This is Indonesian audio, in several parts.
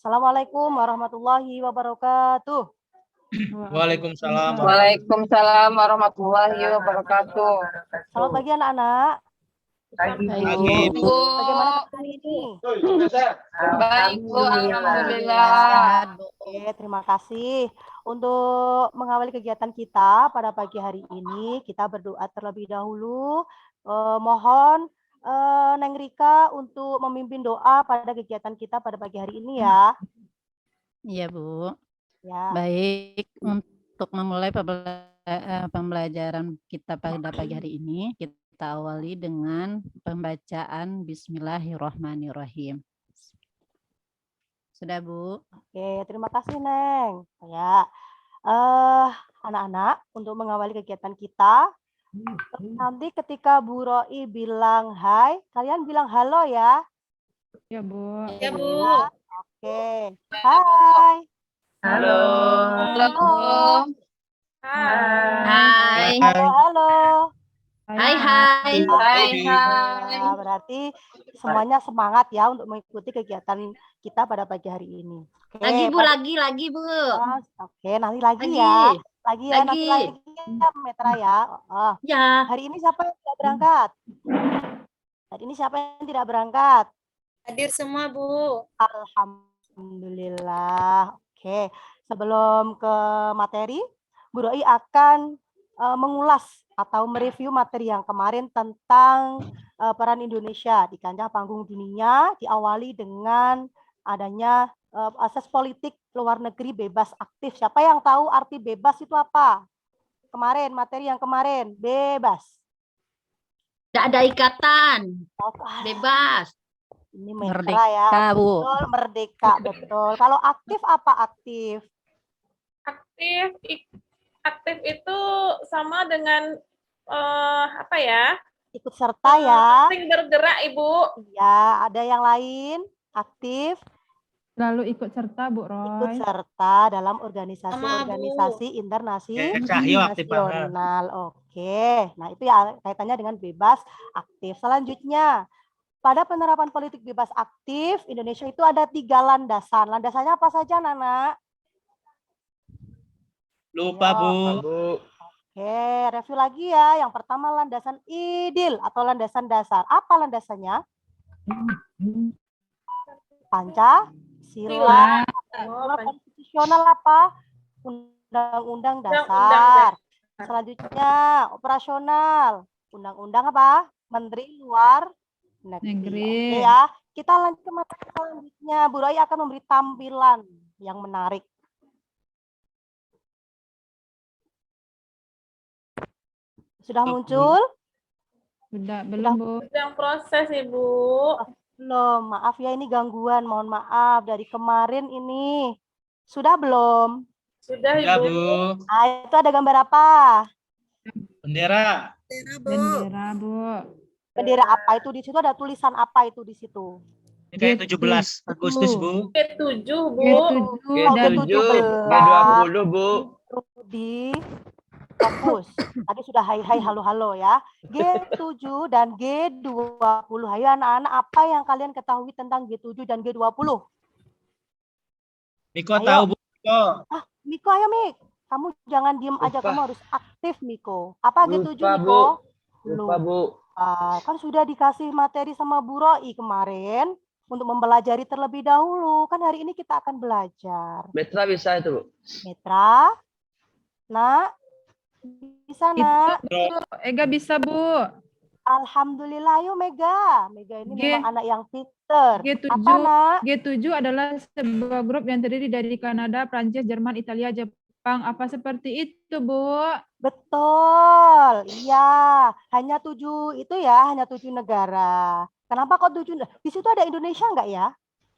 Assalamualaikum warahmatullahi wabarakatuh. Waalaikumsalam. Waalaikumsalam warahmatullahi wabarakatuh. Selamat pagi anak-anak. Pagi, Bu. Bagaimana hari ini? Baik, Bu. Alhamdulillah. Oke, terima kasih. Untuk mengawali kegiatan kita pada pagi hari ini, kita berdoa terlebih dahulu. Mohon Neng Rika untuk memimpin doa pada kegiatan kita pada pagi hari ini ya. Iya, Bu. Ya. Baik, untuk memulai pembelajaran kita pada pagi hari ini, kita awali dengan pembacaan Bismillahirrahmanirrahim. Sudah, Bu? Oke, terima kasih, Neng. Ya, anak-anak, untuk mengawali kegiatan kita, nanti ketika Bu Roi bilang hai, kalian bilang halo ya. Ya, Bu. Ya, Bu. Oke, hai. Halo. Halo. Hai. Halo, halo. Hai, hai. Hai, hai. Nah, berarti semuanya semangat ya untuk mengikuti kegiatan kita pada pagi hari ini. Oke, Lagi, Bu, lagi, Bu. Oke, nanti lagi Lagi. ya. Lagi ya, nanti Lagi. lagi ya, Metra ya. Ya. Hari ini siapa yang tidak berangkat? Hari ini siapa yang tidak berangkat? Hadir semua, Bu. Alhamdulillah. Oke, sebelum ke materi, Bu Roi akan mengulas atau mereview materi yang kemarin tentang peran Indonesia di kancah panggung dunia, diawali dengan adanya akses politik luar negeri bebas aktif. Siapa yang tahu arti bebas itu apa? Kemarin, materi yang kemarin, bebas. Tidak ada ikatan. Bebas. Ini Metra Merdeka, ya. Bu. Betul, merdeka, betul. Kalau aktif apa aktif? Aktif itu sama dengan apa ya? Ikut serta ya. Sering bergerak, Ibu. Ya, ada yang lain aktif Lalu ikut serta, Bu ikut Roy. serta dalam organisasi-organisasi Cahyo aktif banget. internasional. Oke, nah itu ya kaitannya dengan bebas aktif. Selanjutnya, pada penerapan politik bebas aktif, Indonesia itu ada 3 landasan. Landasannya apa saja, Nana? Lupa, Bu. Oke, review lagi ya. Yang pertama landasan IDIL atau landasan dasar. Apa landasannya? Pancasila. Konstitusional apa? Undang-undang dasar. Selanjutnya operasional. Undang-undang apa? Menteri Luar Negeri. Oke ya. Kita lanjut ke materi selanjutnya. Bu Roy akan memberi tampilan yang menarik. Sudah muncul? Belum, Bu. Sedang proses, Ibu. Belum, maaf ya ini gangguan, mohon maaf dari kemarin ini. Sudah belum? Sudah, Ya, Ibu. Bu. Nah, itu ada gambar apa? Bendera. Bendera, Bu. Bendera apa itu? Di situ ada tulisan apa itu di situ? Ini kayak 17 Agustus, Bu. G7, Bu. G7 dan G20, Bu. Rudi, fokus. Tadi sudah hai halo ya. G7 dan G20. Ayo anak-anak, apa yang kalian ketahui tentang G7 dan G20? Miko Ayo. tahu, Bu. Miko. Miko, ayo Mik. Kamu jangan diem aja, kamu harus aktif, Miko. Apa G7, Lupa, Miko? Lupa, Bu. Kan sudah dikasih materi sama Bu Roi kemarin untuk mempelajari terlebih dahulu. Kan hari ini kita akan belajar. Metra bisa itu, Bu. Metra, nak, bisa nak? Ega bisa, Bu. Alhamdulillah, ayo Mega. Mega ini memang anak yang pinter. G7. Apa nak? G7 adalah sebuah grup yang terdiri dari Kanada, Prancis, Jerman, Italia, Jepang. Apa seperti itu, Bu? Betul, iya. Hanya 7 itu ya, hanya 7 negara. Kenapa kok 7? Di situ ada Indonesia enggak ya?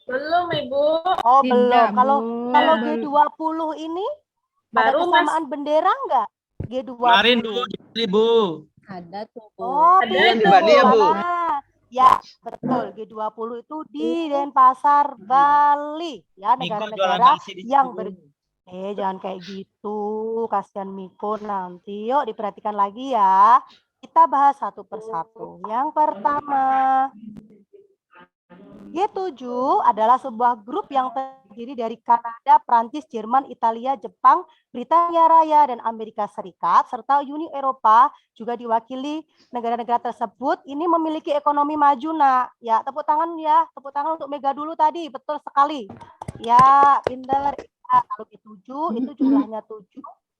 Belum, Ibu. Oh, Tidak, belum. Kalau Bu. G20 ini Baru, ada kesamaan bendera enggak? G20. Kemarin, Bu. Bu. Ada tuh, Bu. Oh, Ada itu. yang di Bali ya, Bu? Mana? Ya, betul. G20 itu di Denpasar, Bali. Ya, Miko jualan negara-negara nasi di situ, yang Bu. jangan kayak gitu. Kasihan Miko nanti. Yuk diperhatikan lagi ya. Kita bahas satu persatu. Yang pertama, G7 adalah sebuah grup yang terdiri dari Kanada, Prancis, Jerman, Italia, Jepang, Britania Raya, dan Amerika Serikat, serta Uni Eropa juga diwakili negara-negara tersebut ini memiliki ekonomi maju, nak. Ya, tepuk tangan untuk Mega dulu tadi, betul sekali. Ya, pinter. Ya, kalau G7 itu jumlahnya 7,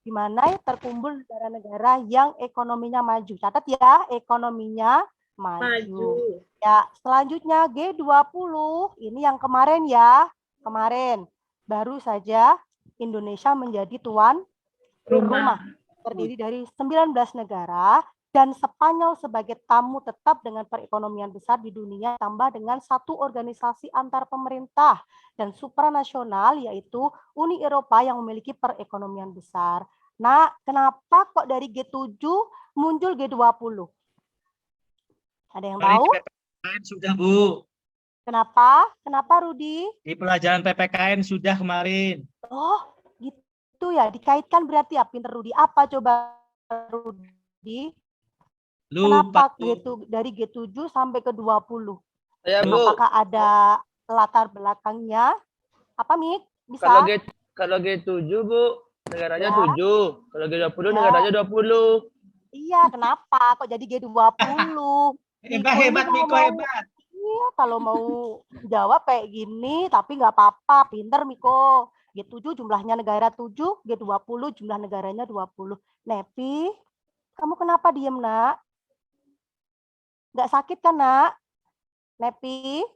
di mana terkumpul negara-negara yang ekonominya maju. Catat ya, ekonominya maju. Ya, selanjutnya G20 ini yang kemarin ya. Kemarin baru saja Indonesia menjadi tuan rumah. Terdiri dari 19 negara dan Spanyol sebagai tamu tetap dengan perekonomian besar di dunia, tambah dengan satu organisasi antar pemerintah dan supranasional yaitu Uni Eropa yang memiliki perekonomian besar. Nah, kenapa kok dari G7 muncul G20? Ada yang tahu? PPKN sudah, Bu. Kenapa? Kenapa, Rudi? Di pelajaran PPKN sudah kemarin. Oh, gitu ya. Dikaitkan berarti ya, pinter Rudi. Apa coba, Rudi? Lupa, Kenapa gitu dari G7 sampai ke 20? Saya, Bu. Apakah ada latar belakangnya? Apa, Mik? Bisa? Kalau G7, Bu, negaranya Ya. 7. Kalau G20 Ya. negaranya 20. Iya, kenapa? Kok jadi G20? Hebat, Miko, hebat. Iya, kalau mau jawab kayak gini, tapi nggak apa-apa. Pinter, Miko. G7 jumlahnya negara 7, G20 jumlah negaranya 20. Nepi, kamu kenapa diem, nak? Nggak sakit kan, nak? Nepi?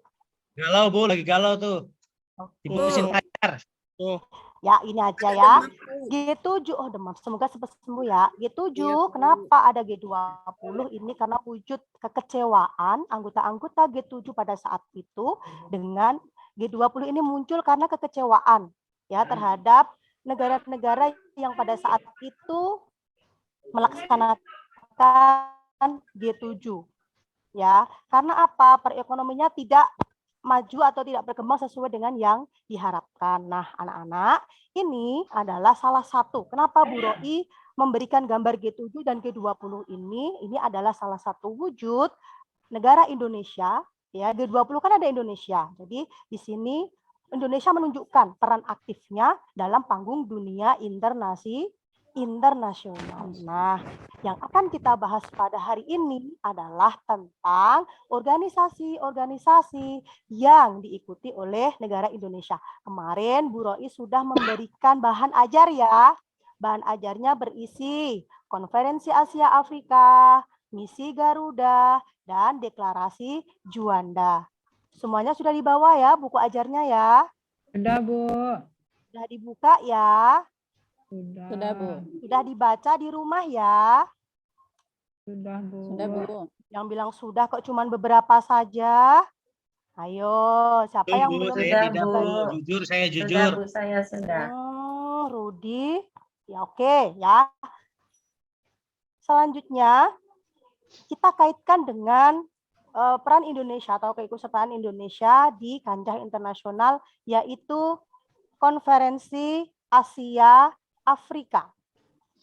Galau, Bu, lagi galau tuh. Diputusin Oke. pacar. Ya, ini aja ya. G7, oh demam, semoga cepat sembuh ya. G7, kenapa ada G20? Ini karena wujud kekecewaan anggota-anggota G7 pada saat itu dengan G20 ini muncul karena kekecewaan ya terhadap negara-negara yang pada saat itu melaksanakan G7. Ya, karena apa? Perekonomiannya tidak maju atau tidak berkembang sesuai dengan yang diharapkan. Nah, anak-anak, ini adalah salah satu. Kenapa Bu Roi memberikan gambar G7 dan G20 ini adalah salah satu wujud negara Indonesia. Ya, G20 kan ada Indonesia. Jadi di sini Indonesia menunjukkan peran aktifnya dalam panggung dunia internasional. Nah, yang akan kita bahas pada hari ini adalah tentang organisasi-organisasi yang diikuti oleh negara Indonesia. Kemarin Bu Roi sudah memberikan bahan ajar ya. Bahan ajarnya berisi Konferensi Asia Afrika, Misi Garuda, dan Deklarasi Juanda. Semuanya sudah dibawa ya buku ajarnya ya. Sudah, Bu. Sudah dibuka ya. Sudah, Bu. Sudah dibaca di rumah ya. Sudah, Bu. Sudah, Bu. Yang bilang sudah kok cuman beberapa saja. Ayo, siapa yang Bu, belum saya tidak, Bu. Bu. Jujur, saya Sudah, jujur. Bu, saya sudah. Rudi. Ya oke ya. Selanjutnya kita kaitkan dengan peran Indonesia atau keikutsertaan Indonesia di kancah internasional yaitu Konferensi Asia Afrika.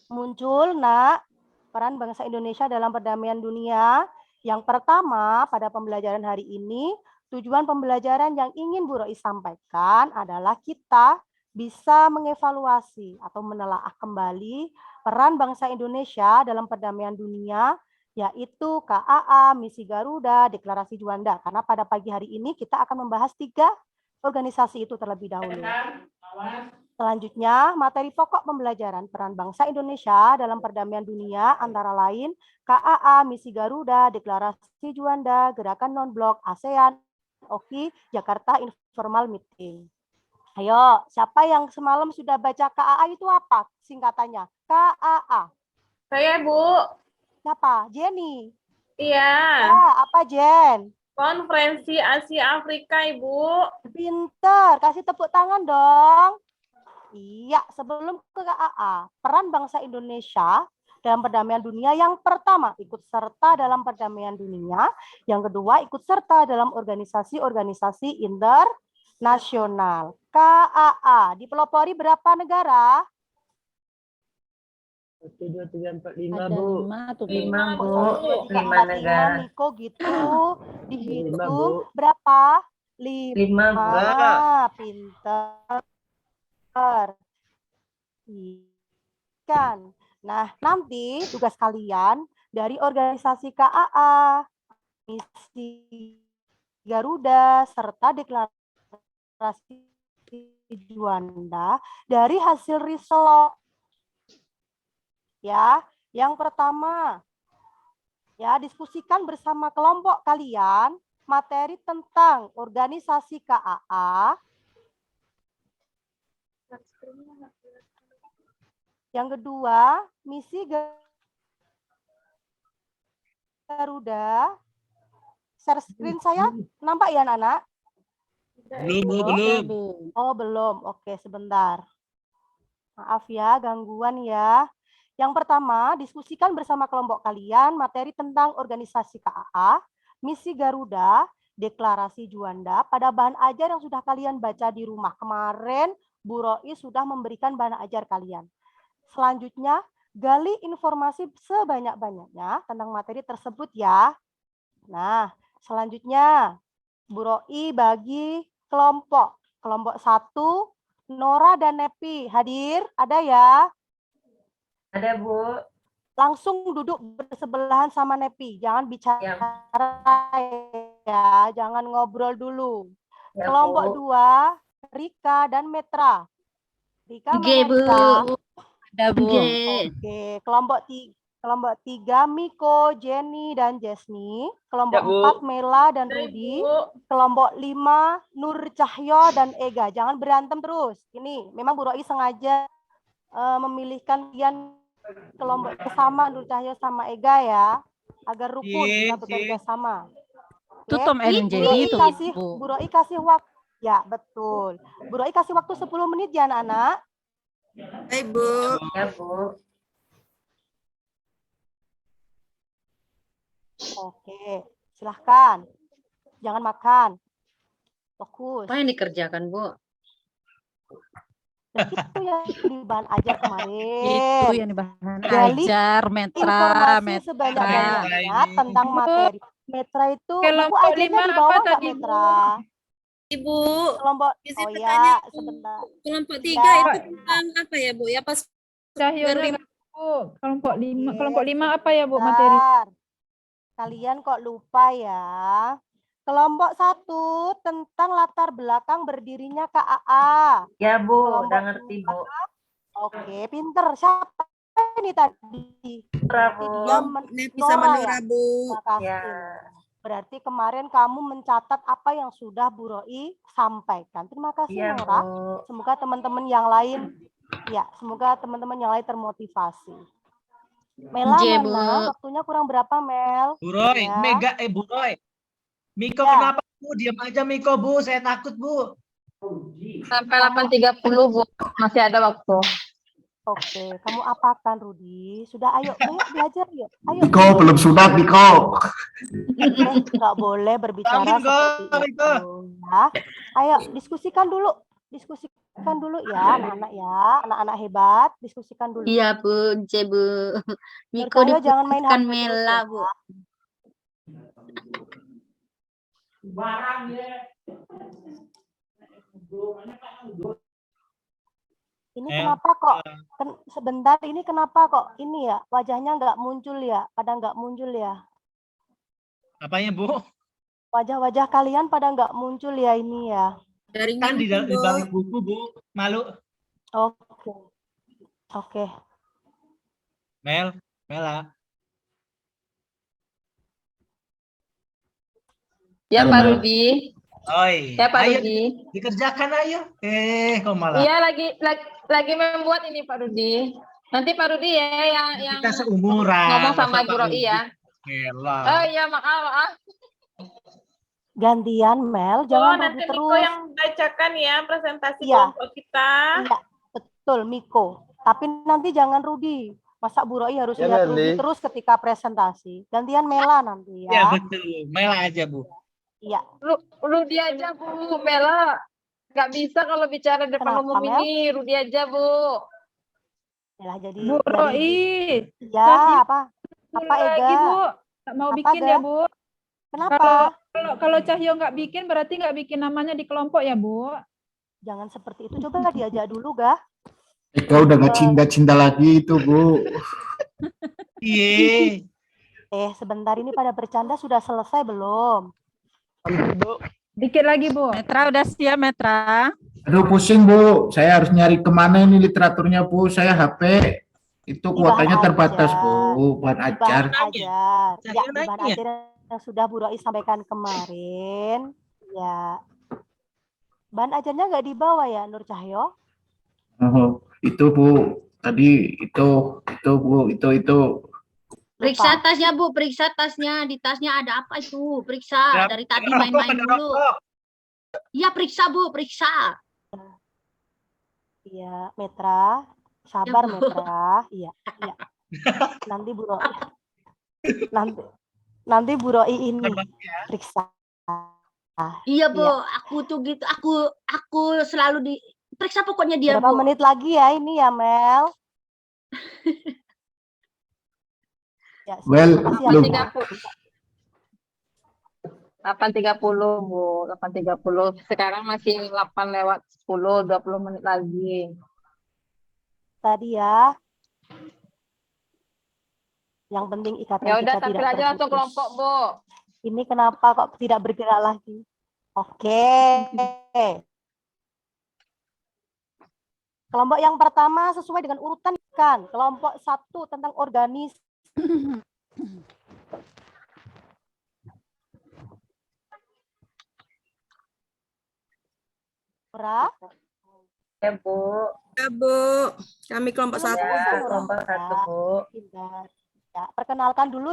Muncul, nak, peran bangsa Indonesia dalam perdamaian dunia. Yang pertama, pada pembelajaran hari ini, tujuan pembelajaran yang ingin Bu Roi sampaikan adalah kita bisa mengevaluasi atau menelaah kembali peran bangsa Indonesia dalam perdamaian dunia, yaitu KAA, Misi Garuda, Deklarasi Juanda. Karena pada pagi hari ini kita akan membahas 3 organisasi itu terlebih dahulu. Selanjutnya, materi pokok pembelajaran peran bangsa Indonesia dalam perdamaian dunia antara lain KAA, Misi Garuda, Deklarasi Juanda, Gerakan Non-Blok, ASEAN, OKI, Jakarta Informal Meeting. Ayo, siapa yang semalam sudah baca KAA itu apa singkatannya? KAA. Saya, Bu. Siapa? Jenny. Iya. Ya, apa Jen? Konferensi Asia Afrika, Ibu. Pinter, kasih tepuk tangan dong. Iya, sebelum ke KAA, peran bangsa Indonesia dalam perdamaian dunia yang pertama ikut serta dalam perdamaian dunia, yang kedua ikut serta dalam organisasi-organisasi internasional. KAA dipelopori berapa negara? 1, 2, 3, 4, 5, Ada Bu. 5 tuh, Bu. 5, Bu. 1, 2, 3, 5 4, 5, negara. Miko gitu. 5, Dihitung Bu. berapa? Lima, Bu. Pinter. Kan. Nah, nanti tugas kalian dari organisasi KAA, misi Garuda, serta deklarasi Juanda dari hasil riset. Ya, yang pertama, ya diskusikan bersama kelompok kalian materi tentang organisasi KAA. Yang kedua, misi Garuda. Share screen saya, nampak ya anak-anak? Belum, Bu, belum. Oh, belum. Oke, sebentar. Maaf ya, gangguan ya. Yang pertama, diskusikan bersama kelompok kalian materi tentang organisasi KAA, misi Garuda, deklarasi Juanda pada bahan ajar yang sudah kalian baca di rumah. Kemarin Bu Roi sudah memberikan bahan ajar kalian. Selanjutnya, gali informasi sebanyak-banyaknya tentang materi tersebut ya. Nah, selanjutnya Bu Roi bagi kelompok. Kelompok 1, Nora dan Nepi. Hadir? Ada ya? Ada, Bu. Langsung duduk bersebelahan sama Nepi. Jangan bicara ya. Jangan ngobrol dulu. Ya, Kelompok Bu. 2, Rika dan Metra. Rika Oke, mana Bu. Rika? Ada, Bu. Oke. Oke, kelompok 3 Miko, Jenny dan Jesni, kelompok Ya, Bu. 4 Mela dan Rudi, Bu. kelompok 5 Nur Cahyo dan Ega. Jangan berantem terus. Ini memang Bu Roi sengaja memilihkan kalian kelompok bersama Nur Cahyo sama Ega ya, agar rukun bisa bekerja sama. Itu Oke. Tom and Bu Jerry Roi itu, kasih Bu. Bu Roi kasih waktu. Ya, betul. Bu Roi kasih waktu 10 menit ya anak-anak. Ya, Bu. Oke, silahkan. Jangan makan. Fokus. Apa yang dikerjakan, Bu? Dan itu yang di bahan ajar kemarin. Itu yang bahan Gali ajar, Metra, Informasi Metra. sebanyak-banyaknya tentang Bu. materi. Metra itu, buku Kelompok ajarnya 5 di bawah apa nggak tadi, Bu? Metra? Ibu, Kelompok, Izin oh bertanya, ya, Bu. sebentar. kelompok Ya. 3 itu tentang apa ya, Bu? Ya pas Cahyonya nggak, Bu. Kelompok 5. Oke, Kelompok 5 apa ya, Bu, materi? sebentar. Kalian kok lupa ya? Kelompok 1 tentang latar belakang berdirinya KAA. Ya, Bu. Kelompok Udah ngerti, Bu. Oke, pinter. Siapa ini tadi? Nora, Bu. Nepi sama Nora ya? Nora, Bu. Terima kasih. Ya. Berarti kemarin kamu mencatat apa yang sudah Bu Roi sampaikan. Terima kasih Iya, Nora. Bu. Semoga teman-teman yang lain, ya, semoga teman-teman yang lain termotivasi. Mela Oke, mana? Bu. Waktunya kurang berapa, Mel? Bu Roy, Ya. Bu Roy. Miko Ya. kenapa, Bu? Diam aja Miko, Bu. Saya takut, Bu. Sampai 8.30, Bu. Masih ada waktu. Oke, kamu apakan Rudi? Sudah, ayo belajar yuk. Ayo. Miko belum sunat, Miko. Nggak boleh berbicara Bangun, Ko, seperti Miko. itu. Ya. Ayo, diskusikan dulu ya, anak-anak ya, anak-anak hebat, diskusikan dulu. Iya, Bu. Oke, Bu. Miko Nurcahyo jangan main diputuskan HP terus Mela, ya. Bu. Ini Mel, kenapa kok sebentar ini kenapa kok ini ya wajahnya nggak muncul ya, pada nggak muncul ya, Apanya, Bu? wajah-wajah kalian pada nggak muncul ya ini ya. Jaringan, Kan di Bu. balik buku, Bu. Malu. Oke, oke. Mela. Ya, Halo, Pak Mel. Rudi. Oi. Ya, Pak Ayo, Rudi. dikerjakan ayo. Kok malah. Iya, lagi membuat ini, Pak Rudi. Nanti Pak Rudi ya yang Kita seumuran. ngomong sama Masa Bu Pak Roi ya. Mela. Oh iya, maaf. Gantian Mel, Oh, jangan nanti Rudi Miko terus. yang bacakan ya presentasi Iya. kelompok kita. Iya, betul Miko. Tapi nanti jangan Rudi. Masa Bu Roi harus Ya, lihat Rudi Meli. terus ketika presentasi. Gantian Mela nanti Ya, ya. betul. Mela aja, Bu. Iya. Rudi aja, Bu. Mela. Nggak bisa kalau bicara depan Kenapa, umum Mel? ini. Rudi aja, Bu. Mela jadi Bu Roi. Ya, apa? Apa Lagi, Ega? Bu. Nggak mau Apa, bikin Ga? ya, Bu. Kenapa? Kalau Kalau Cahyo nggak bikin, berarti nggak bikin namanya di kelompok ya, Bu? Jangan seperti itu. Coba diajak dulu, Gah. Eka udah nggak cinta-cinta lagi itu, Bu. Iya. Sebentar, ini pada bercanda sudah selesai belum? Bu. Dikit lagi, Bu. Metra udah siap, Metra? Aduh, pusing, Bu. Saya harus nyari kemana ini literaturnya, Bu. Saya HP. Itu Di bahan kuotanya terbatas, ajar. Bu. Bahan Di bahan ajar. ajar. Saya Ya, di bahan nanya. ajar yang sudah Bu Roi sampaikan kemarin. Ya. Bahan ajarnya nggak dibawa ya, Nur Cahyo? Oh, itu, Bu. Tadi itu, Bu. Itu. Periksa tasnya, Bu. Periksa tasnya. Di tasnya ada apa itu? Periksa. Dari tadi main-main dulu. Iya, periksa, Bu. Periksa. Iya, Metra. Sabar, Bu. Metra. Iya, iya. Nanti Bu Roi. Nanti Bu Roi ini periksa. Iya, Bu. Iya. Aku tuh gitu. Aku selalu di periksa pokoknya dia, Berapa Bu. menit lagi ya ini ya, Mel? Ya, Well, makasih ya, belum. Bu. 8.30, Bu. 8.30. Sekarang masih 8 lewat 10, 20 menit lagi. Tadi ya. Yang penting ikatan Ya udah, kita tampil tidak aja langsung terputus. kelompok, Bu. Ini kenapa kok tidak bergerak lagi? Oke. Kelompok yang pertama sesuai dengan urutan kan. Kelompok 1 tentang organisasi. Ya, Bu. Ya, Bu. Kami kelompok Belum 1. selesai, Kelompok Nora. 1, Bu. Pintar. Ya, perkenalkan dulu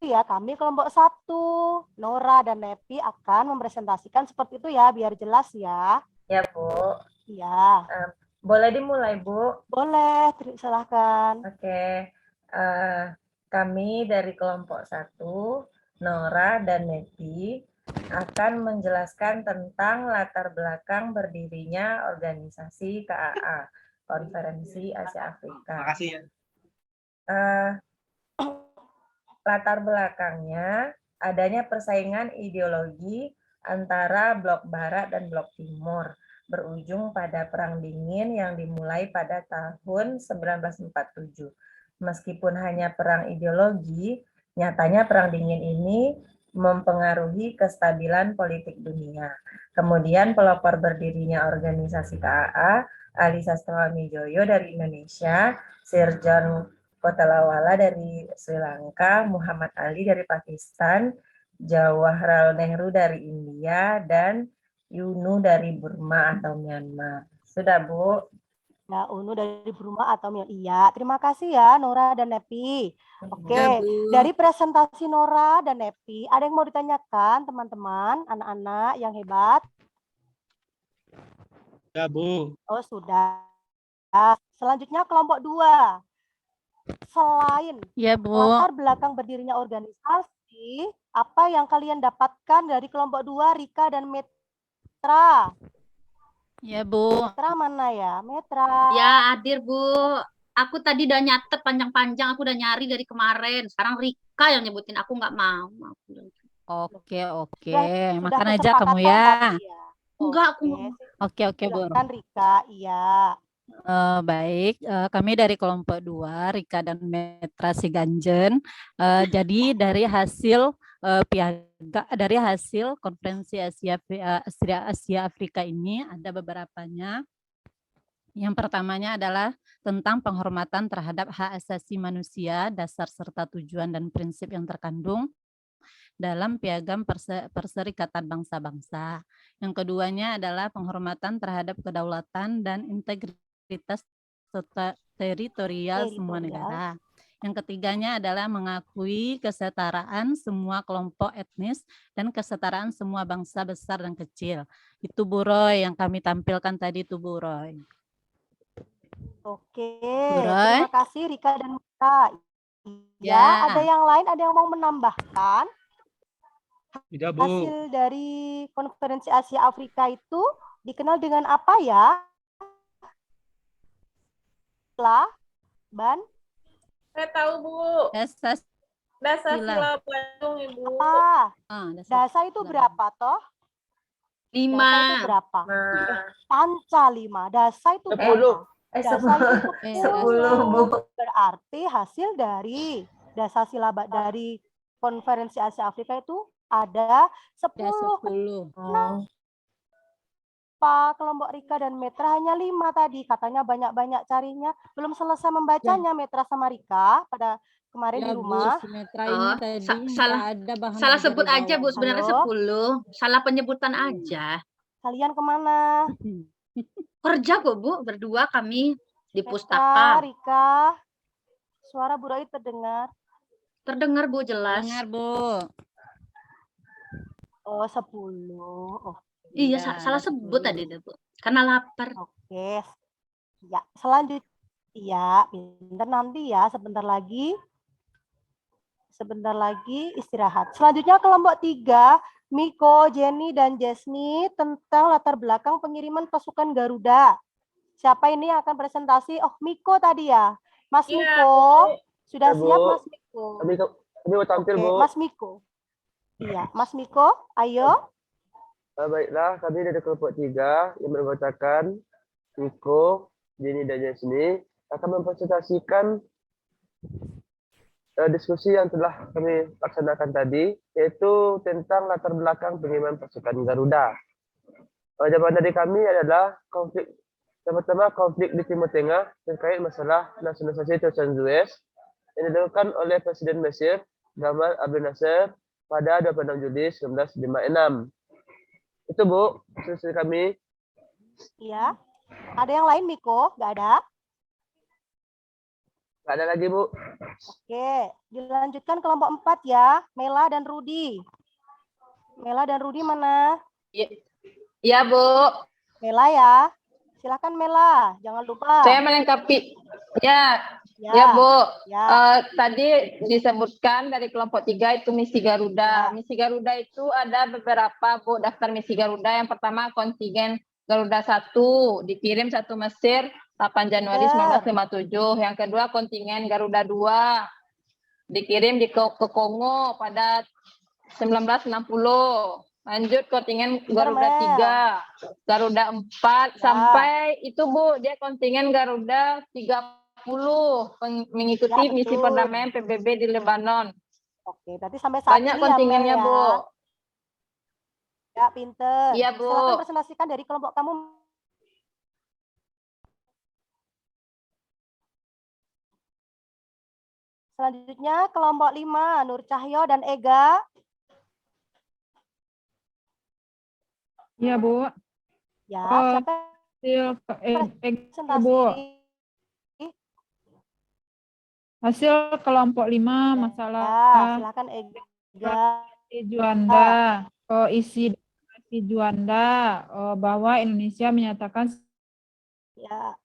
ya, kami kelompok 1. Nora dan Nepi akan mempresentasikan seperti itu ya, biar jelas ya. Ya, Bu. Iya, Boleh dimulai, Bu? boleh, silahkan. Oke. Kami dari kelompok 1, Nora dan Nepi, akan menjelaskan tentang latar belakang berdirinya organisasi KAA, Konferensi Asia Afrika. Makasih ya. Latar belakangnya adanya persaingan ideologi antara blok barat dan blok timur, berujung pada Perang Dingin yang dimulai pada tahun 1947. Meskipun hanya perang ideologi, nyatanya Perang Dingin ini mempengaruhi kestabilan politik dunia. Kemudian pelopor berdirinya organisasi KAA, Ali Sastrawamijoyo dari Indonesia, Sir John Kotalawala dari Sri Lanka, Muhammad Ali dari Pakistan, Jawaharlal Nehru dari India, dan UNU dari Burma atau Myanmar. Sudah, Bu? Ya, UNU dari Burma atau Myanmar. Iya, terima kasih ya Nora dan Nepi. Oke, Ya, Bu. dari presentasi Nora dan Nepi, ada yang mau ditanyakan teman-teman, anak-anak yang hebat? Ya, Bu. Oh, sudah. Selanjutnya kelompok 2. Selain Ya, Bu. latar belakang berdirinya organisasi, apa yang kalian dapatkan dari kelompok 2, Rika dan Metra? Ya, Bu. Metra mana ya? Metra. Ya, hadir, Bu. Aku tadi udah nyatet panjang-panjang, aku udah nyari dari kemarin. Sekarang Rika yang nyebutin, aku nggak mau. Oke. Sudah Makan aja kamu kesepakatan ya. tadi ya? Enggak, aku Oke, Oke, Bu. silakan Rika. Iya. Baik, kami dari kelompok 2, Rika dan Metra Siganjen. Jadi dari hasil dari hasil konferensi Asia Afrika ini ada beberapanya. Yang pertamanya adalah tentang penghormatan terhadap hak asasi manusia, dasar serta tujuan dan prinsip yang terkandung dalam Piagam Perserikatan Bangsa-Bangsa. Yang keduanya adalah penghormatan terhadap kedaulatan dan integritas teritorial semua negara. Yang ketiganya adalah mengakui kesetaraan semua kelompok etnis dan kesetaraan semua bangsa besar dan kecil. Itu Bu Roy yang kami tampilkan tadi, itu Bu Roy. Oke, Roy. terima kasih Rika dan Metra. Ya. Ya, ada yang lain, ada yang mau menambahkan? Tidak, Bu. Hasil dari konferensi Asia Afrika itu dikenal dengan apa ya? Ban? Saya tahu, Bu. Dasar Sila. sila Bandung, Ibu. Apa? Dasar Dasa itu sila. berapa toh? Dasa itu 5. berapa? Nah, Panca 5. Dasa itu 10. berapa? Dasa itu 10, Bu. 10. Berarti hasil dari dasa silaba dari Konferensi Asia Afrika itu ada 10. Ada 10. Oh. Pak kelompok Rika dan Metra hanya 5 tadi. Katanya banyak-banyak carinya. Belum selesai membacanya Metra sama Rika pada kemarin di Ya Bu, rumah. si Metra ini Oh, tadi salah nggak ada bahan salah aja sebut di aja, Bu. bawah. Sebenarnya Halo? 10. Salah penyebutan aja. Kalian kemana? Kerja kok, Bu. Berdua kami di Metra, pustaka. Rika. Suara Bu Roy terdengar. Terdengar, Bu, jelas. Dengar Bu. Oh, 10. Oh, Iya, Iya, salah ada sebut 10. tadi, Bu. Karena lapar. oke. Ya, selanjutnya. Ya, pintar nanti ya. Sebentar lagi. Sebentar lagi istirahat. Selanjutnya kelompok 3. Miko, Jenny, dan Jesni tentang latar belakang pengiriman pasukan Garuda. Siapa ini yang akan presentasi? Oh, Miko tadi ya. Mas Iya, Miko. Sudah Ya, Bu. siap, Mas Miko? Kami mau tampil, Oke, Bu. Mas Miko. Iya, Mas Miko, ayo. Baiklah, kami dari kelompok 3 yang beranggotakan Niko, Jenny, dan Yasni akan mempresentasikan diskusi yang telah kami laksanakan tadi, yaitu tentang latar belakang pengiriman pasukan Garuda. Jawaban dari kami adalah yang pertama konflik di Timur Tengah terkait masalah nasionalisasi Tusan Suez yang dilakukan oleh Presiden Mesir Gamal Abdel Nasser pada 26 Juli 1956. Itu Bu, diskusi kami. Iya. Ada yang lain, Miko? Nggak ada? Nggak ada lagi Bu. Oke, dilanjutkan kelompok 4 ya. Mela dan Rudi. Mela dan Rudi mana? Ya, Bu. Mela ya. Silakan Mela, jangan lupa. Saya melengkapi. Ya, Ya, ya Bu. ya. Tadi disebutkan dari kelompok 3 itu misi Garuda. Ya. Misi Garuda itu ada beberapa Bu, daftar misi Garuda. Yang pertama kontingen Garuda 1 dikirim satu Mesir 8 Januari 1957. Yang kedua kontingen Garuda 2 dikirim ke Kongo pada 1960. Lanjut kontingen Garuda 3, Garuda 4 sampai itu Bu, dia kontingen Garuda 30 mengikuti Ya, misi betul. perdamaian PBB di Lebanon. Oke, berarti sampai saat Banyak ini kontingennya, ya, Mel, Bu. ya. Ya, pinter. Iya, Bu. Silakan presentasikan dari kelompok kamu. Selanjutnya kelompok 5, Nur Cahyo dan Ega. Iya, Bu. Ya, Oh, siapa Ega, Bu. Hasil kelompok 5 masalah Ya, silakan Ega. Juanda. Isi deklarasi Juanda bahwa Indonesia menyatakan Ya,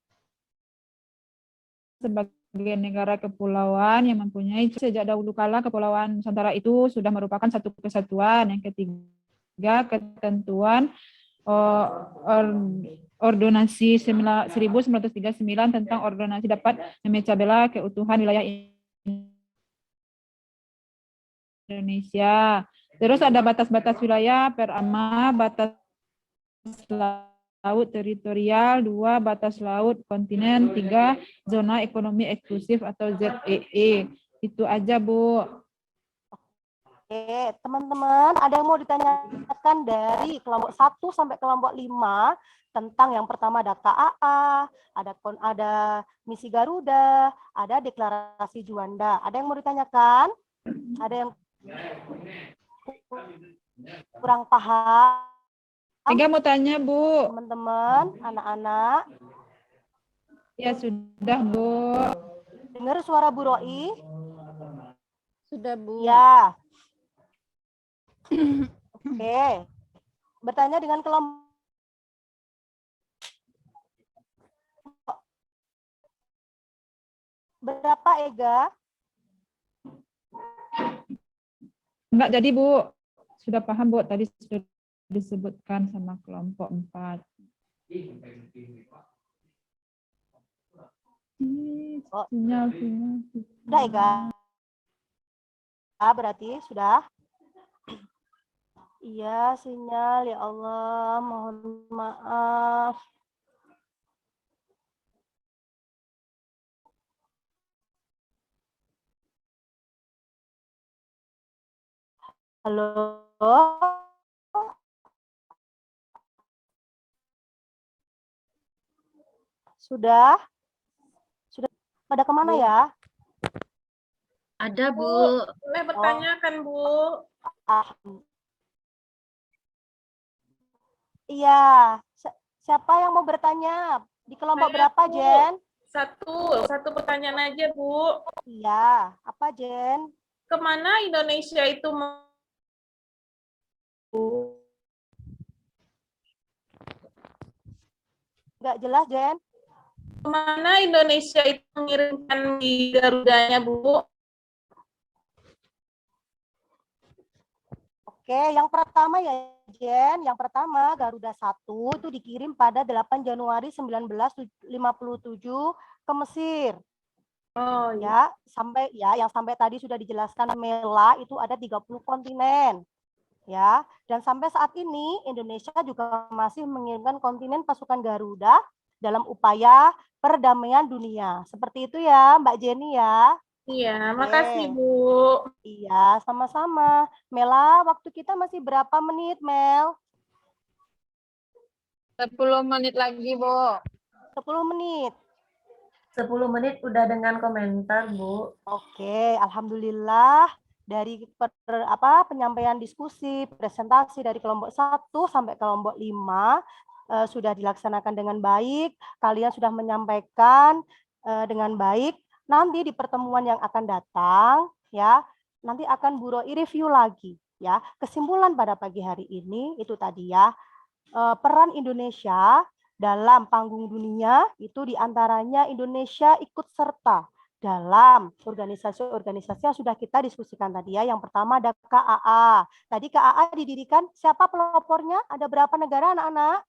sebagai negara kepulauan yang mempunyai sejak dahulu kala kepulauan Nusantara itu sudah merupakan satu kesatuan. Yang ketiga, ketentuan Ordonansi 1939 tentang ordonansi dapat memecah belah keutuhan wilayah Indonesia. Terus ada batas-batas wilayah, perama, batas laut teritorial, 2 batas laut kontinen, 3 zona ekonomi eksklusif atau ZEE. Itu aja, Bu. oke, teman-teman, ada yang mau ditanyakan dari kelompok 1 sampai kelompok 5 tentang yang pertama ada KAA, ada misi Garuda, ada deklarasi Juanda. Ada yang mau ditanyakan? Ada yang kurang paham? Ega mau tanya, Bu. Teman-teman, anak-anak. Ya, sudah, Bu. Dengar suara Bu Roi? Sudah, Bu. Ya. Oke. Bertanya dengan kelompok berapa, Ega? Enggak jadi, Bu. Sudah paham, Bu. Tadi sudah disebutkan sama kelompok 4. Sinyal. Udah, Ega. berarti sudah. Iya, sinyal ya Allah, mohon maaf. Halo. Sudah? Sudah pada kemana ya? Ada, Bu. Boleh bertanya kan, Bu? Iya. Siapa yang mau bertanya? Di kelompok Saya, berapa, Bu. Jen? Satu pertanyaan aja, Bu. Iya. Apa, Jen? Kemana Indonesia itu Nggak jelas, Jen? kemana Indonesia itu mengirimkan di Garudanya, Bu? Oke, yang pertama ya, Jen. Yang pertama, Garuda 1 itu dikirim pada 8 Januari 1957 ke Mesir. Oh, Ya, yang sampai tadi sudah dijelaskan Mela itu ada 30 kontinen. Ya, dan sampai saat ini Indonesia juga masih mengirimkan kontinen pasukan Garuda dalam upaya perdamaian dunia. Seperti itu ya, Mbak Jenny ya. iya, Oke. makasih, Bu. Iya, sama-sama. Mela, waktu kita masih berapa menit, Mel? 10 menit lagi, Bu. 10 menit. 10 menit udah dengan komentar, Bu. Oke, alhamdulillah dari penyampaian diskusi, presentasi dari kelompok 1 sampai kelompok 5 sudah dilaksanakan dengan baik. Kalian sudah menyampaikan dengan baik. Nanti di pertemuan yang akan datang ya, nanti akan Bu Roi review lagi ya. Kesimpulan pada pagi hari ini itu tadi ya, peran Indonesia dalam panggung dunia itu diantaranya Indonesia ikut serta dalam organisasi-organisasi yang sudah kita diskusikan tadi ya. Yang pertama ada KAA. Tadi KAA didirikan, siapa pelopornya? Ada berapa negara anak-anak?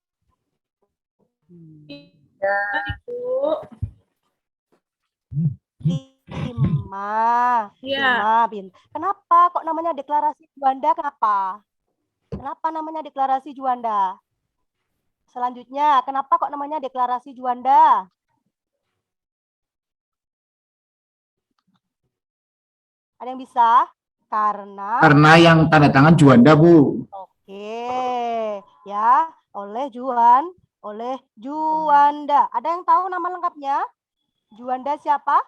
Ya, Bu. 5. Iya. 5. Kenapa kok namanya deklarasi Juanda? Kenapa? Kenapa namanya deklarasi Juanda? Selanjutnya, kenapa kok namanya deklarasi Juanda? Ada yang bisa? Karena yang tanda tangan Juanda, Bu. Oke, ya, oleh Juanda. Ada yang tahu nama lengkapnya? Juanda siapa?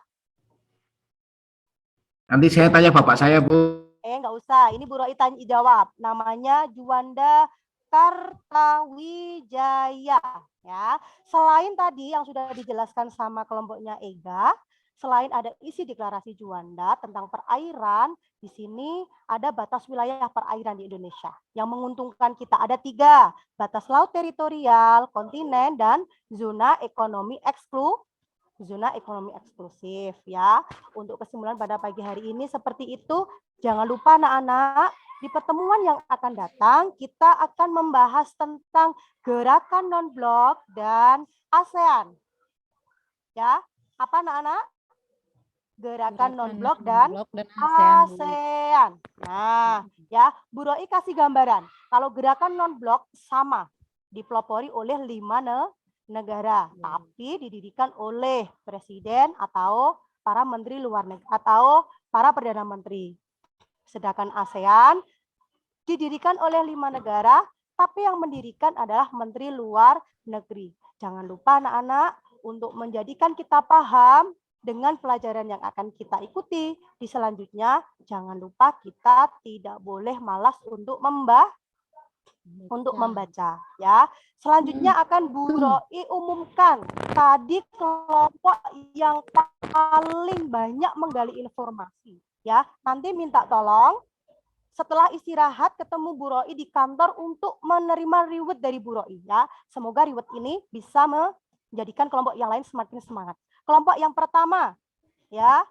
Nanti saya tanya bapak saya, Bu. Nggak usah. Ini Bu Roi jawab. Namanya Juanda Kartawijaya. Ya. Selain tadi yang sudah dijelaskan sama kelompoknya Ega, selain ada isi deklarasi Juanda tentang perairan, di sini ada batas wilayah perairan di Indonesia. Yang menguntungkan kita ada 3, batas laut teritorial, kontinen, dan zona ekonomi eksklusif ya. Untuk kesimpulan pada pagi hari ini seperti itu. Jangan lupa anak-anak, di pertemuan yang akan datang kita akan membahas tentang gerakan non-blok dan ASEAN. Ya, apa anak-anak? Gerakan non-blok dan ASEAN. Nah, ya, Bu Roi kasih gambaran. Kalau gerakan non-blok sama dipelopori oleh 5 negara, tapi didirikan oleh presiden atau para menteri luar negeri atau para perdana menteri. Sedangkan ASEAN didirikan oleh 5 negara, tapi yang mendirikan adalah menteri luar negeri. Jangan lupa anak-anak untuk menjadikan kita paham dengan pelajaran yang akan kita ikuti di selanjutnya. Jangan lupa kita tidak boleh malas untuk membaca ya. Selanjutnya akan Bu Roi umumkan tadi kelompok yang paling banyak menggali informasi ya. Nanti minta tolong setelah istirahat ketemu Bu Roi di kantor untuk menerima reward dari Bu Roi ya. Semoga reward ini bisa menjadikan kelompok yang lain semakin semangat. Kelompok yang pertama ya.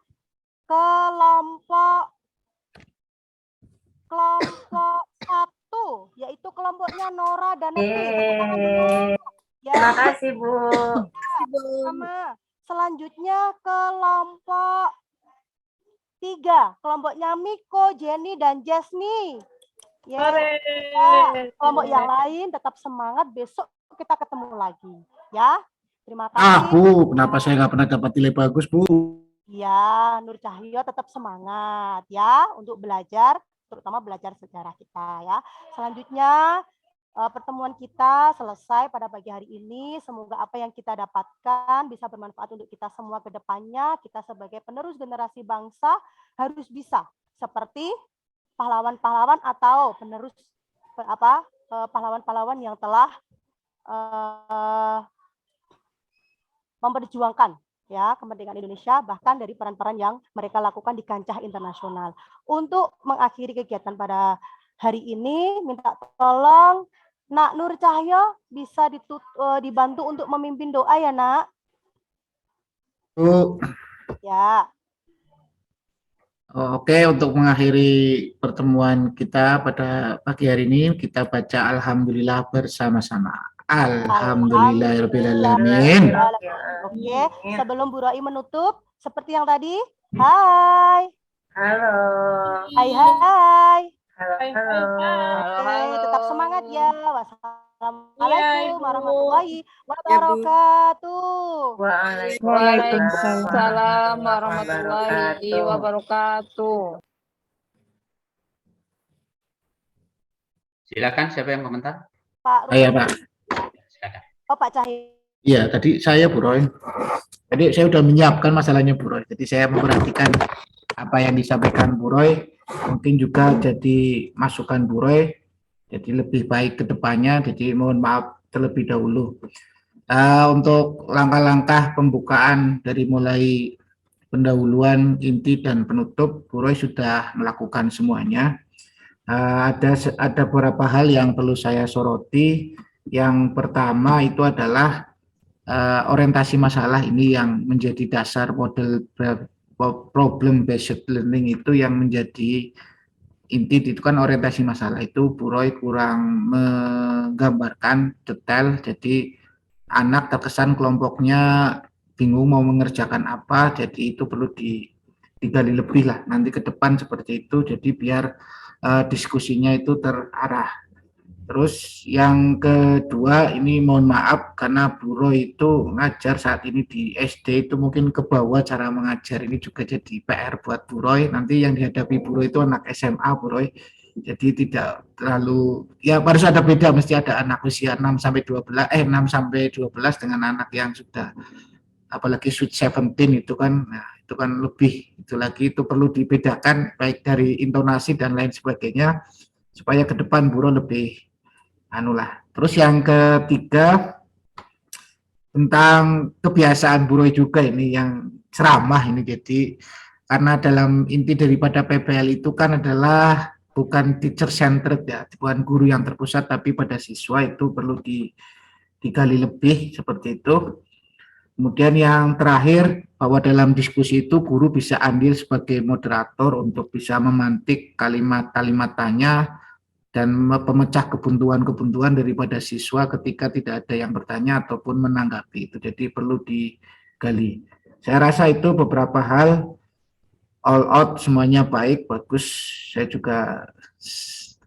Kelompok 1 yaitu kelompoknya Nora dan Nevi. Ya. Terima kasih, Bu. Sama. Selanjutnya kelompok 3, kelompoknya Miko, Jenny, dan Jasni. Ya, kelompok yang lain tetap semangat, besok kita ketemu lagi. Ya, terima kasih. Bu, kenapa saya nggak pernah dapat nilai bagus, Bu? Ya, Nur Cahyo tetap semangat ya untuk belajar, terutama belajar sejarah kita ya. Selanjutnya pertemuan kita selesai pada pagi hari ini. Semoga apa yang kita dapatkan bisa bermanfaat untuk kita semua ke depannya. Kita sebagai penerus generasi bangsa harus bisa seperti pahlawan-pahlawan atau penerus pahlawan-pahlawan yang telah memperjuangkan ya kemerdekaan Indonesia, bahkan dari peran-peran yang mereka lakukan di kancah internasional. Untuk mengakhiri kegiatan pada hari ini, minta tolong Nak Nur Cahyo bisa dibantu untuk memimpin doa ya, Nak. Bu. Ya. Oke, untuk mengakhiri pertemuan kita pada pagi hari ini, kita baca Alhamdulillah bersama-sama. Alhamdulillahirrahmanirrahim. Oke, sebelum Bu Roi menutup, seperti yang tadi, hai. Halo. Hai, hai. Halo. Oke, tetap semangat ya. Wassalamualaikum warahmatullahi wabarakatuh. Waalaikumsalam warahmatullahi wabarakatuh. Silakan, siapa yang komentar? Pak. Iya, Pak. Silakan. Oh, Pak Cahyo. Iya, tadi saya Bu Roy. Tadi saya sudah menyiapkan masalahnya Bu Roy. Jadi saya memperhatikan apa yang disampaikan Bu Roy. Mungkin juga jadi masukan Bu Roy. Jadi lebih baik ke depannya. Jadi mohon maaf terlebih dahulu. Untuk langkah-langkah pembukaan dari mulai pendahuluan, inti, dan penutup, Bu Roy sudah melakukan semuanya. Ada beberapa hal yang perlu saya soroti. Yang pertama itu adalah orientasi masalah ini yang menjadi dasar model problem based learning itu yang menjadi inti itu kan orientasi masalah itu Bu Roy kurang menggambarkan detail, jadi anak terkesan kelompoknya bingung mau mengerjakan apa, jadi itu perlu digali lebih lah nanti ke depan seperti itu, jadi biar diskusinya itu terarah. Terus yang kedua ini mohon maaf karena Bu Roy itu ngajar saat ini di SD itu mungkin ke bawah cara mengajar, ini juga jadi PR buat Bu Roy. Nanti yang dihadapi Bu Roy itu anak SMA Bu Roy. Jadi tidak terlalu ya harus ada beda, mesti ada anak usia 6 sampai 12 dengan anak yang sudah apalagi sweet 17 itu kan, nah itu kan lebih itu lagi, itu perlu dibedakan baik dari intonasi dan lain sebagainya supaya ke depan Bu Roy lebih Terus yang ketiga tentang kebiasaan Bu Roy juga ini yang ceramah ini, jadi karena dalam inti daripada PBL itu kan adalah bukan teacher centered ya, bukan guru yang terpusat tapi pada siswa, itu perlu digali lebih seperti itu. Kemudian yang terakhir bahwa dalam diskusi itu guru bisa andil sebagai moderator untuk bisa memantik kalimat-kalimat tanya dan pemecah kebuntuan-kebuntuan daripada siswa ketika tidak ada yang bertanya ataupun menanggapi itu. Jadi perlu digali. Saya rasa itu beberapa hal all out semuanya baik, bagus. Saya juga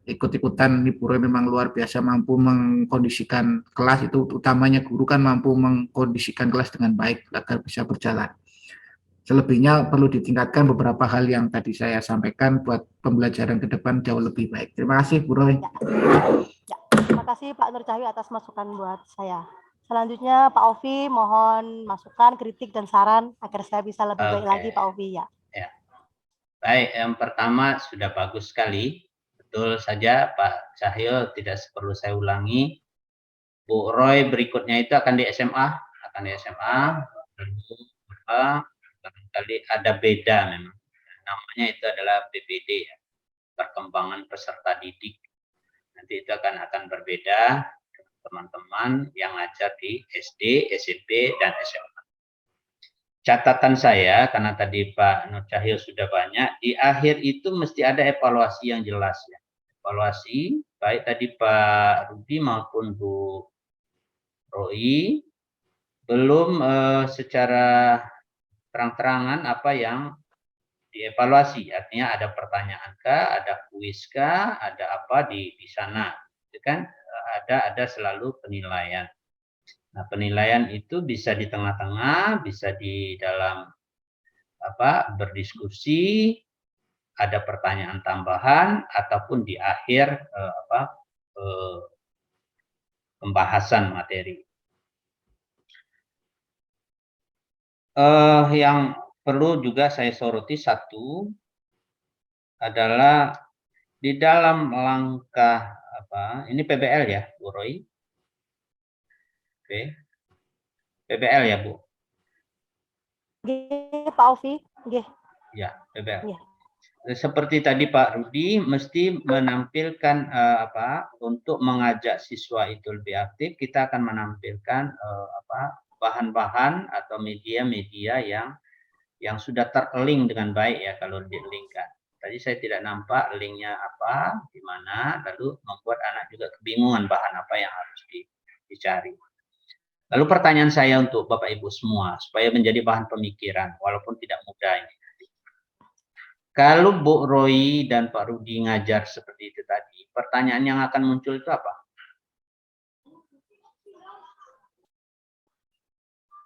ikut-ikutan, ini Bu Roy memang luar biasa mampu mengkondisikan kelas, itu utamanya guru kan mampu mengkondisikan kelas dengan baik agar bisa berjalan. Selebihnya perlu ditingkatkan beberapa hal yang tadi saya sampaikan buat pembelajaran ke depan jauh lebih baik. Terima kasih Bu Roy. Ya, terima kasih Pak Nur Cahyo atas masukan buat saya. Selanjutnya Pak Ovi, mohon masukan, kritik, dan saran agar saya bisa lebih baik lagi Pak Ovi ya. Baik, yang pertama sudah bagus sekali. Betul saja Pak Cahyo, tidak perlu saya ulangi. Bu Roy berikutnya itu akan di SMA. Barangkali ada beda memang. Namanya itu adalah PPD, ya. Perkembangan peserta didik. Nanti itu akan berbeda teman-teman yang ngajar di SD, SMP, dan SMA. Catatan saya, karena tadi Pak Nur Cahyo sudah banyak, di akhir itu mesti ada evaluasi yang jelas, ya. Evaluasi, baik tadi Pak Rudi maupun Bu Roy, belum secara terang-terangan apa yang dievaluasi, artinya ada pertanyaan kah, ada kuis kah, ada apa di sana, itu kan ada selalu penilaian. Nah, penilaian itu bisa di tengah-tengah, bisa di dalam apa berdiskusi, ada pertanyaan tambahan ataupun di akhir pembahasan materi. Yang perlu juga saya soroti satu adalah di dalam langkah apa ini PBL ya, Bu Roy. Oke. PBL ya, Bu. Nggih, Pak Ovi, nggih. Ya, PBL. Iya. Seperti tadi Pak Rudi mesti menampilkan untuk mengajak siswa itu lebih aktif, kita akan menampilkan bahan-bahan atau media-media yang sudah terlink dengan baik ya kalau di-linkkan. Tadi saya tidak nampak linknya apa, di mana, lalu membuat anak juga kebingungan bahan apa yang harus dicari. Lalu pertanyaan saya untuk Bapak Ibu semua, supaya menjadi bahan pemikiran, walaupun tidak mudah ini. Kalau Bu Roy dan Pak Rudi ngajar seperti itu tadi, pertanyaan yang akan muncul itu apa?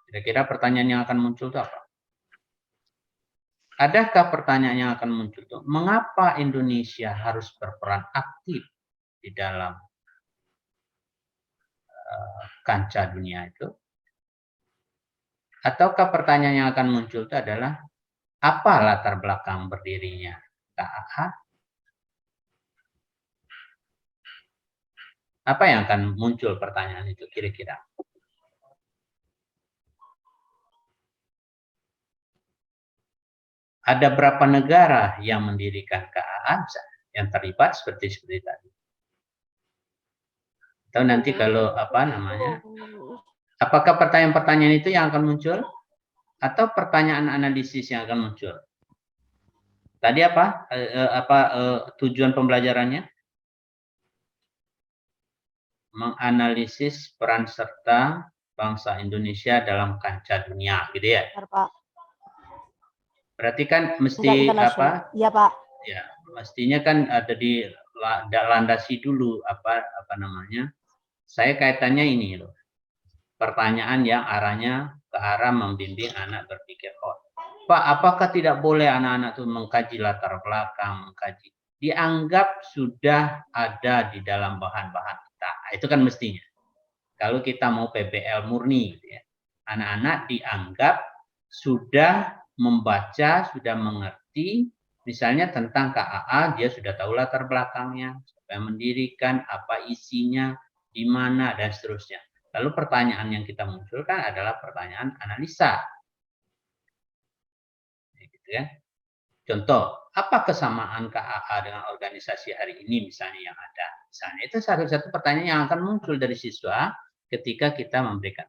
Kira-kira pertanyaan yang akan muncul itu apa? Adakah pertanyaan yang akan muncul itu? Mengapa Indonesia harus berperan aktif di dalam kancah dunia itu? Ataukah pertanyaan yang akan muncul itu adalah apa latar belakang berdirinya KAA? Apa yang akan muncul pertanyaan itu kira-kira? Ada berapa negara yang mendirikan KAA yang terlibat seperti tadi? Atau nanti kalau apakah pertanyaan-pertanyaan itu yang akan muncul? Atau pertanyaan analisis yang akan muncul? Tadi apa tujuan pembelajarannya? Menganalisis peran serta bangsa Indonesia dalam kancah dunia, gitu ya? Pak. Berarti kan mesti apa? Iya, Pak. Ya, mestinya kan ada di landasi dulu apa namanya? Saya kaitannya ini loh. Pertanyaan yang arahnya ke arah membimbing anak berpikir, Pak, apakah tidak boleh anak-anak itu mengkaji latar belakang, mengkaji? Dianggap sudah ada di dalam bahan-bahan kita. Itu kan mestinya. Kalau kita mau PBL murni, gitu ya. Anak-anak dianggap sudah membaca, sudah mengerti, misalnya tentang KAA, dia sudah tahu latar belakangnya, siapa yang mendirikan, apa isinya, di mana, dan seterusnya. Lalu pertanyaan yang kita munculkan adalah pertanyaan analisa. Gitu ya. Contoh, apa kesamaan KAA dengan organisasi hari ini misalnya yang ada? Misalnya itu satu pertanyaan yang akan muncul dari siswa ketika kita memberikan.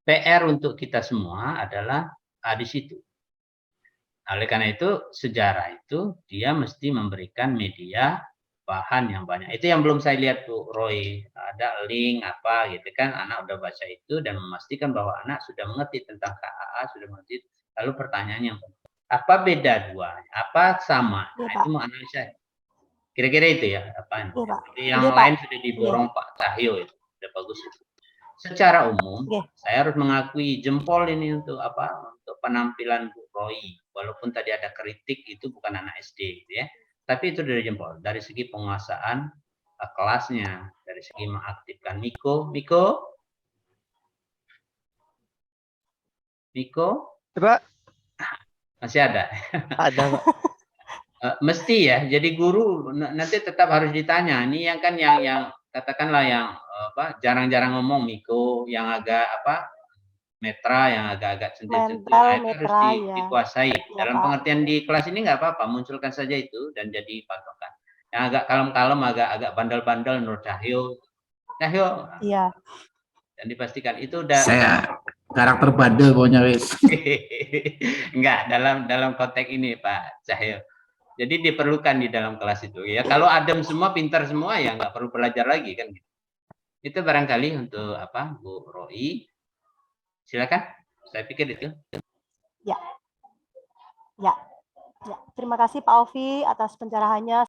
PR untuk kita semua adalah di situ. Oleh karena itu, sejarah itu dia mesti memberikan media bahan yang banyak. Itu yang belum saya lihat Bu Roy, ada link apa gitu kan, anak udah baca itu dan memastikan bahwa anak sudah mengerti tentang KAA, sudah mengerti. Lalu pertanyaannya, apa beda duanya? Apa sama? Nah, itu menganalisa. Kira-kira itu ya, apa yang lain sudah diborong Pak Cahyo itu, sudah bagus itu. Secara umum, saya harus mengakui jempol ini untuk untuk penampilan Bu Roy. Walaupun tadi ada kritik, itu bukan anak SD gitu ya. Tapi itu dari jempol, dari segi penguasaan kelasnya, dari segi mengaktifkan Miko. Pak. Masih ada? Ada, Pak. Mesti ya, jadi guru nanti tetap harus ditanya. Ini yang kan yang katakanlah yang jarang-jarang ngomong Miko, yang agak metra, yang agak-agak sentil-sentil, itu harus dikuasai. Dalam pengertian di kelas ini nggak apa-apa, munculkan saja itu dan jadi patokan. Yang agak kalem-kalem, agak bandel-bandel, Nur Cahyo. Iya. Dan dipastikan itu udah. Saya karakter bandel pokoknya wis. Enggak, dalam konteks ini Pak Cahyo. Jadi diperlukan di dalam kelas itu ya. Kalau adem semua, pintar semua ya nggak perlu belajar lagi kan. Itu barangkali untuk Bu Roy. Silakan, saya pikir itu. Ya. Ya, terima kasih Pak Ovi atas pencerahannya.